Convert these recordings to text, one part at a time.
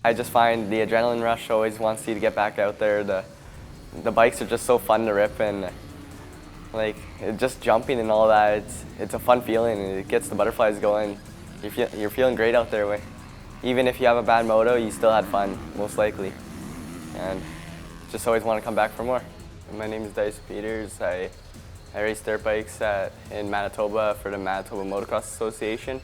I just find the adrenaline rush always wants you to get back out there. The bikes are just so fun to rip, and like just jumping and all that. It's a fun feeling, and it gets the butterflies going. You're feeling great out there. Even if you have a bad moto, you still had fun, most likely. And just always want to come back for more. My name is Dyson Peters. I race dirt bikes in Manitoba for the Manitoba Motocross Association.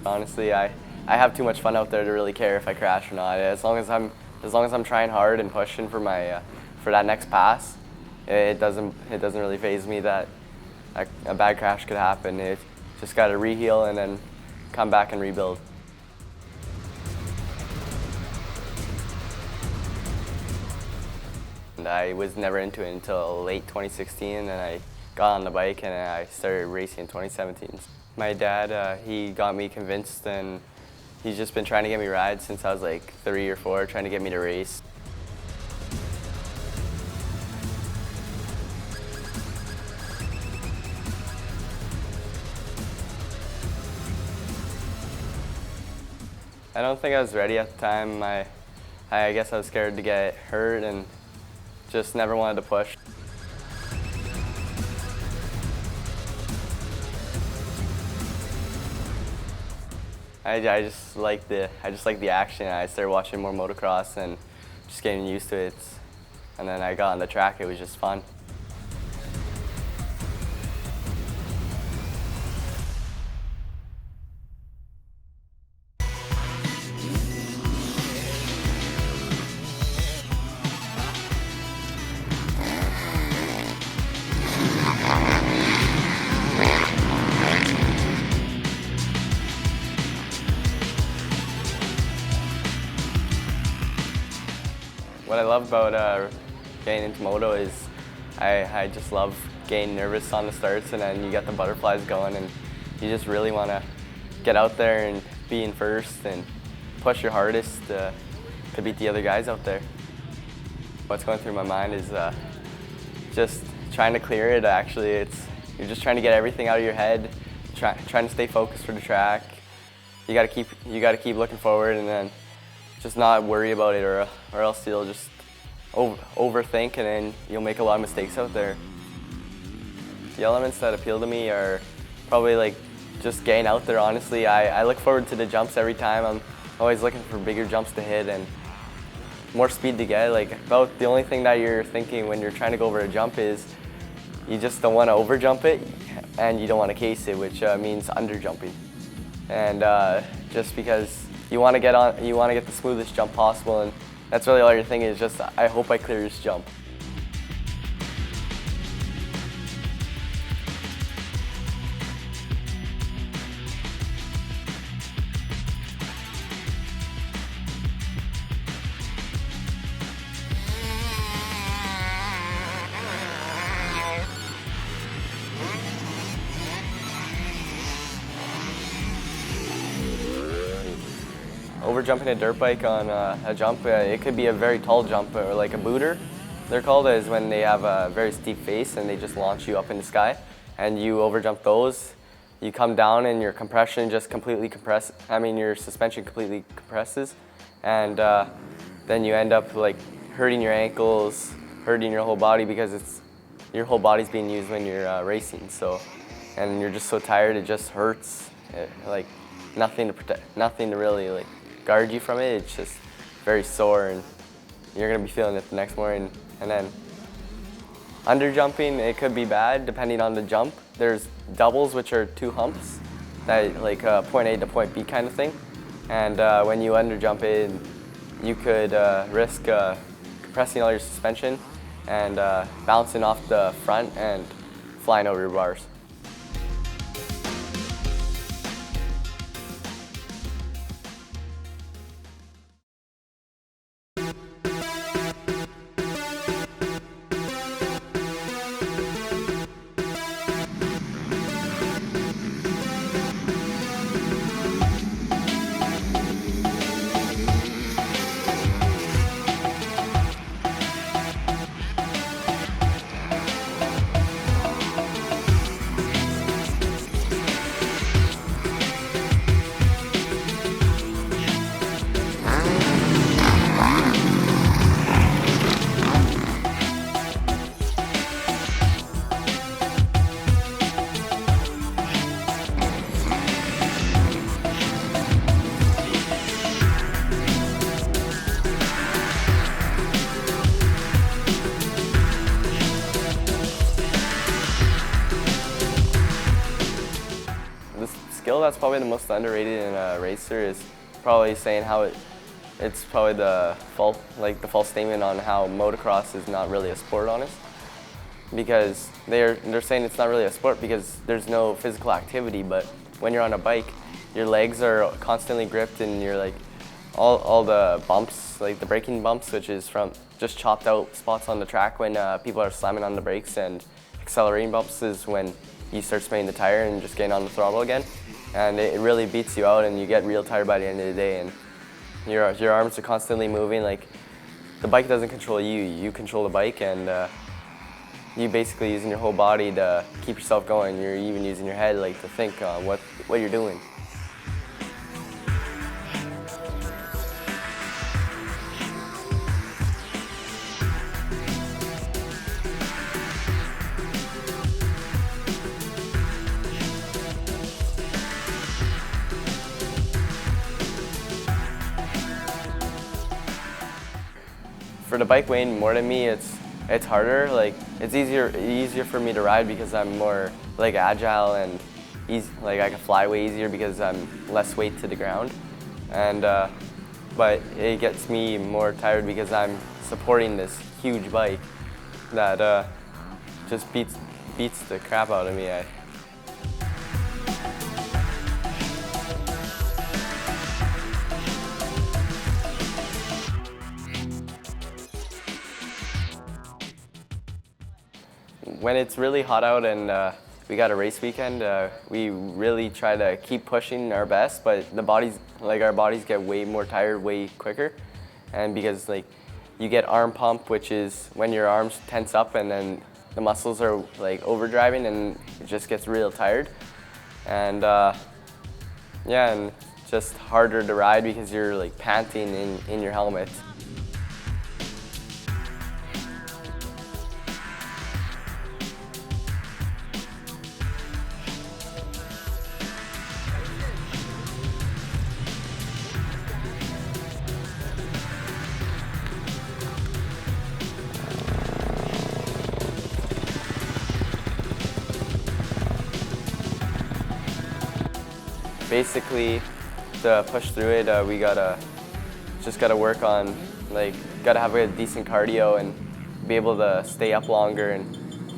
Honestly, I have too much fun out there to really care if I crash or not. As long as I'm trying hard and pushing for for that next pass, it doesn't really faze me that a bad crash could happen. It just got to re-heal and then come back and rebuild. And I was never into it until late 2016, and I got on the bike and I started racing in 2017. My dad, he got me convinced, and he's just been trying to get me rides since I was like 3 or 4, trying to get me to race. I don't think I was ready at the time. I guess I was scared to get hurt and just never wanted to push. I just like the action. I started watching more motocross and just getting used to it. And then I got on the track. It was just fun. What I love about getting into moto is I just love getting nervous on the starts, and then you get the butterflies going, and you just really want to get out there and be in first and push your hardest to beat the other guys out there. What's going through my mind is just trying to clear it. Actually, you're just trying to get everything out of your head, trying to stay focused for the track. You got to keep looking forward, and then just not worry about it, or else you'll just overthink, and then you'll make a lot of mistakes out there. The elements that appeal to me are probably like just getting out there. Honestly, I look forward to the jumps every time. I'm always looking for bigger jumps to hit and more speed to get. Like, about the only thing that you're thinking when you're trying to go over a jump is you just don't want to over jump it, and you don't want to case it, which means under jumping. And just because you want to get the smoothest jump possible, and that's really all you're thinking is just, I hope I clear this jump. Overjumping a dirt bike on a jump, it could be a very tall jump, or like a booter, they're called, is when they have a very steep face and they just launch you up in the sky, and you overjump those. You come down and your compression just completely your suspension completely compresses, and then you end up like hurting your ankles, hurting your whole body, because your whole body's being used when you're racing. So, and you're just so tired, it just hurts. Like nothing to really like guard you from it. It's just very sore, and you're gonna be feeling it the next morning. And then under jumping, it could be bad depending on the jump. There's doubles, which are 2 humps, that like point A to point B kind of thing. And when you under jump it, you could risk compressing all your suspension and bouncing off the front and flying over your bars. that's probably the most underrated in a racer is probably saying how it's probably the false statement on how motocross is not really a sport, honest. Because they're saying it's not really a sport because there's no physical activity, but when you're on a bike, your legs are constantly gripped and you're like all the bumps, like the braking bumps, which is from just chopped out spots on the track when people are slamming on the brakes, and accelerating bumps is when you start spinning the tire and just getting on the throttle again. And it really beats you out and you get real tired by the end of the day, and your arms are constantly moving. Like the bike doesn't control you, you control the bike, and you basically using your whole body to keep yourself going. You're even using your head like to think what you're doing. For the bike weighing more than me, it's harder. Like it's easier for me to ride because I'm more like agile and easy. Like I can fly way easier because I'm less weight to the ground. And but it gets me more tired because I'm supporting this huge bike that just beats the crap out of me. When it's really hot out and we got a race weekend, we really try to keep pushing our best, but our bodies get way more tired way quicker. And because like you get arm pump, which is when your arms tense up and then the muscles are like overdriving and it just gets real tired. And yeah, and just harder to ride because you're like panting in your helmet. Basically, to push through it, we just gotta work on, like, gotta have a decent cardio and be able to stay up longer and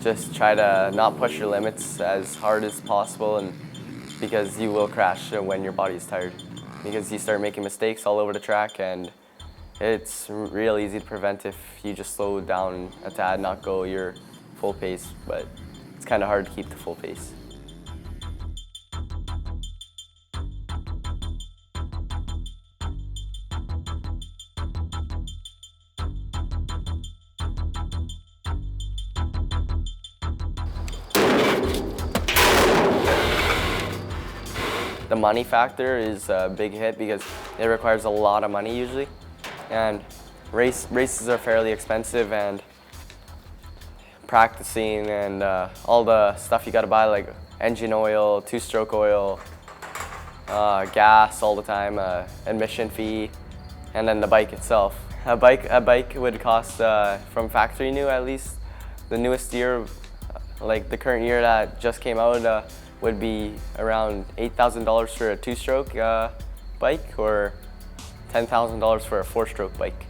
just try to not push your limits as hard as possible, and because you will crash when your body's tired. Because you start making mistakes all over the track, and it's real easy to prevent if you just slow down a tad, not go your full pace, but it's kind of hard to keep the full pace. The money factor is a big hit because it requires a lot of money usually, and races are fairly expensive, and practicing and all the stuff you got to buy, like engine oil, two-stroke oil, gas all the time, admission fee, and then the bike itself. A bike would cost from factory new, at least the newest year, like the current year that just came out, would be around $8,000 for a two-stroke bike or $10,000 for a four-stroke bike.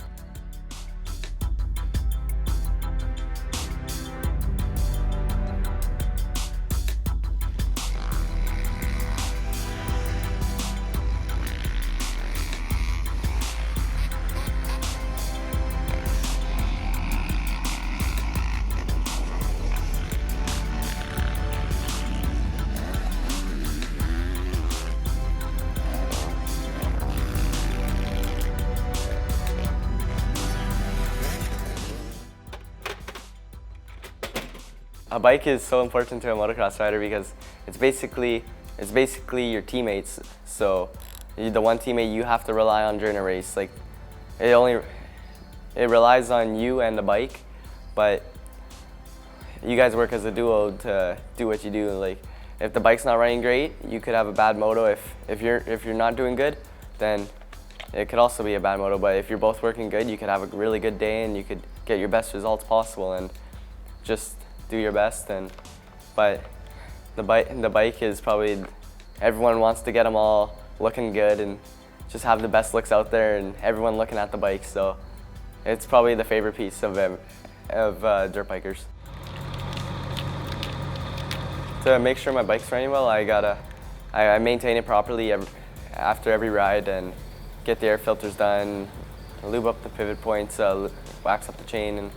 A bike is so important to a motocross rider because it's basically your teammates. So the one teammate you have to rely on during a race. Like it relies on you and the bike, but you guys work as a duo to do what you do. Like if the bike's not running great, you could have a bad moto. If you're not doing good, then it could also be a bad moto. But if you're both working good, you could have a really good day and you could get your best results possible and just do your best. But the bike is probably everyone wants to get them all looking good and just have the best looks out there, and everyone looking at the bike. So it's probably the favorite piece of dirt bikers. To make sure my bike's running well, I maintain it properly after every ride and get the air filters done, lube up the pivot points, wax up the chain, and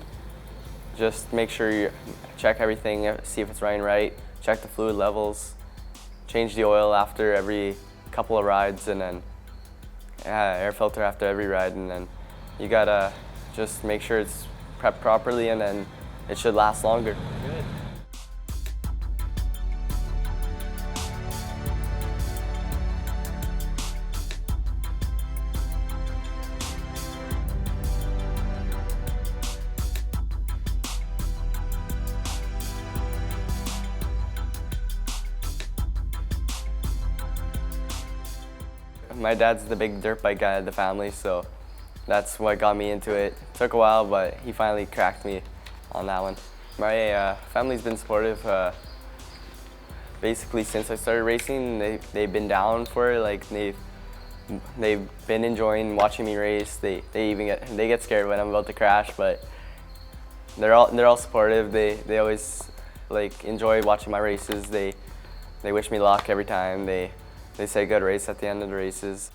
just make sure you check everything, see if it's running right, check the fluid levels, change the oil after every couple of rides, and then air filter after every ride, and then you gotta just make sure it's prepped properly, and then it should last longer. Good. My dad's the big dirt bike guy of the family, so that's what got me into it. It took a while, but he finally cracked me on that one. My family's been supportive basically since I started racing. They've been down for it. Like they've been enjoying watching me race. They get scared when I'm about to crash, but they're all supportive. They always like enjoy watching my races. They wish me luck every time. They say good race at the end of the races.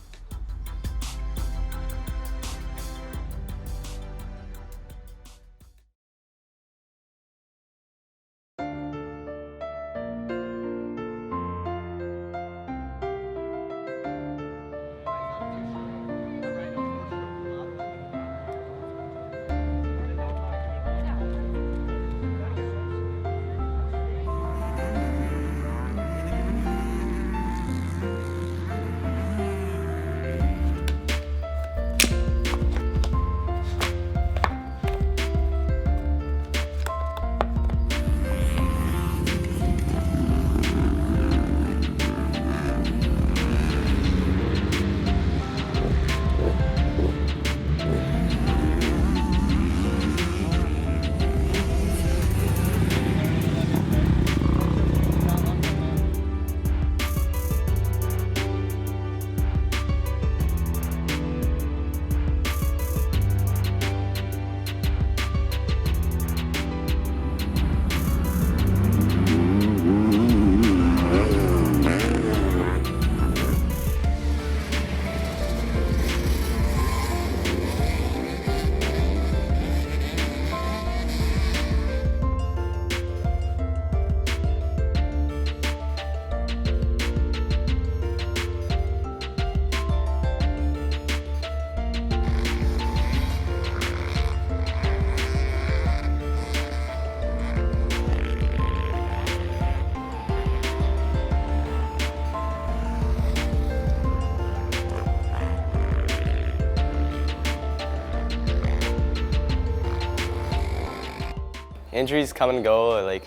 Injuries come and go. Like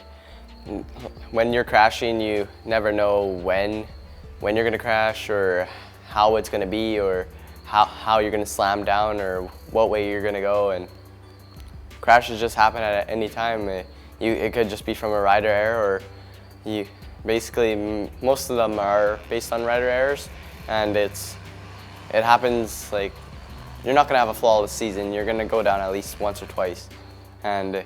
when you're crashing, you never know when you're gonna crash, or how it's gonna be, or how you're gonna slam down, or what way you're gonna go. And crashes just happen at any time. It could just be from a rider error, or basically most of them are based on rider errors, and it happens. Like you're not gonna have a flawless season. You're gonna go down at least once or twice, and you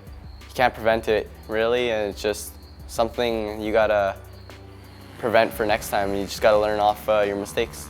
can't prevent it really, and it's just something you gotta prevent for next time. You just gotta learn off your mistakes.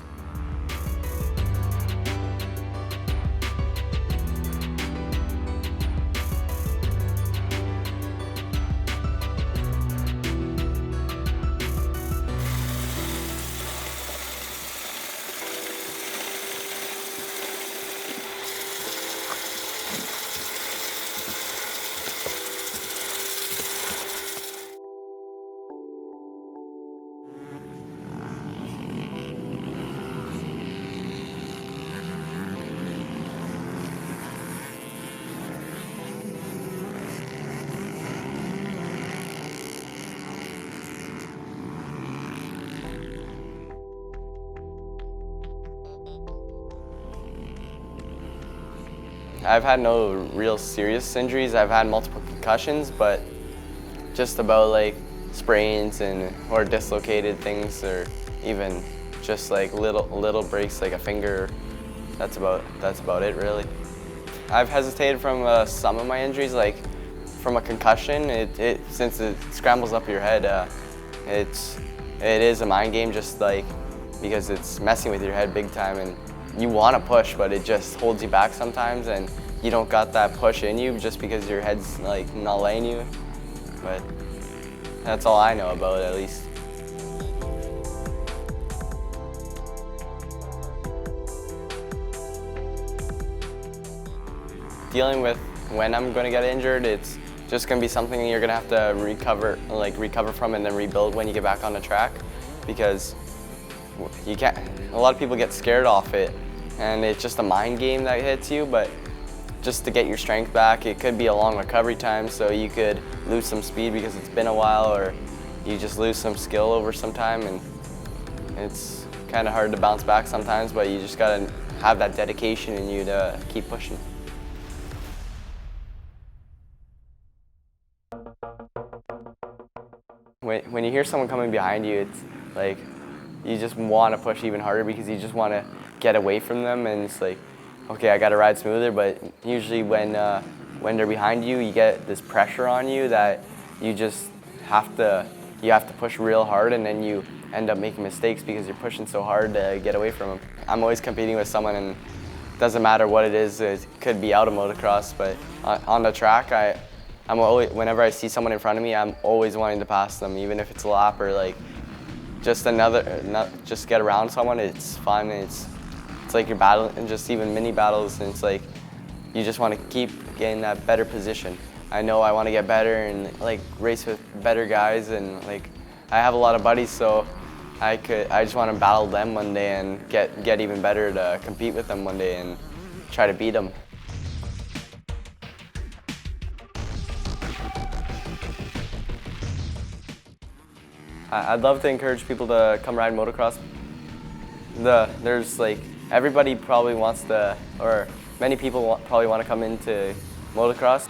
I've had no real serious injuries. I've had multiple concussions, but just about like sprains or dislocated things, or even just like little breaks, like a finger. That's about it really. I've hesitated from some of my injuries, like from a concussion. Since it scrambles up your head, it is a mind game, just like because it's messing with your head big time, and you want to push, but it just holds you back sometimes, and you don't got that push in you just because your head's like not letting you. But that's all I know about it, at least. Dealing with when I'm going to get injured, it's just going to be something you're going to have to recover from and then rebuild when you get back on the track, because you can't. A lot of people get scared off it, and it's just a mind game that hits you. But just to get your strength back, it could be a long recovery time, so you could lose some speed because it's been a while, or you just lose some skill over some time, and it's kind of hard to bounce back sometimes, but you just got to have that dedication in you to keep pushing. When you hear someone coming behind you, it's like you just want to push even harder because you just want to get away from them, and it's like, okay, I got to ride smoother. But usually when they're behind you, you get this pressure on you that you just have to push real hard, and then you end up making mistakes because you're pushing so hard to get away from them. I'm always competing with someone, and it doesn't matter what it is. It could be out of motocross, but on the track, I'm always, whenever I see someone in front of me, I'm always wanting to pass them, even if it's a lap or like just just get around someone. It's fun. It's like you're battling, and just even mini battles, and it's like you just want to keep getting that better position. I know I want to get better and like race with better guys, and like I have a lot of buddies, so I just want to battle them one day and get even better to compete with them one day and try to beat them. I'd love to encourage people to come ride motocross. There's like, everybody probably wants to, or many people probably want to come into motocross.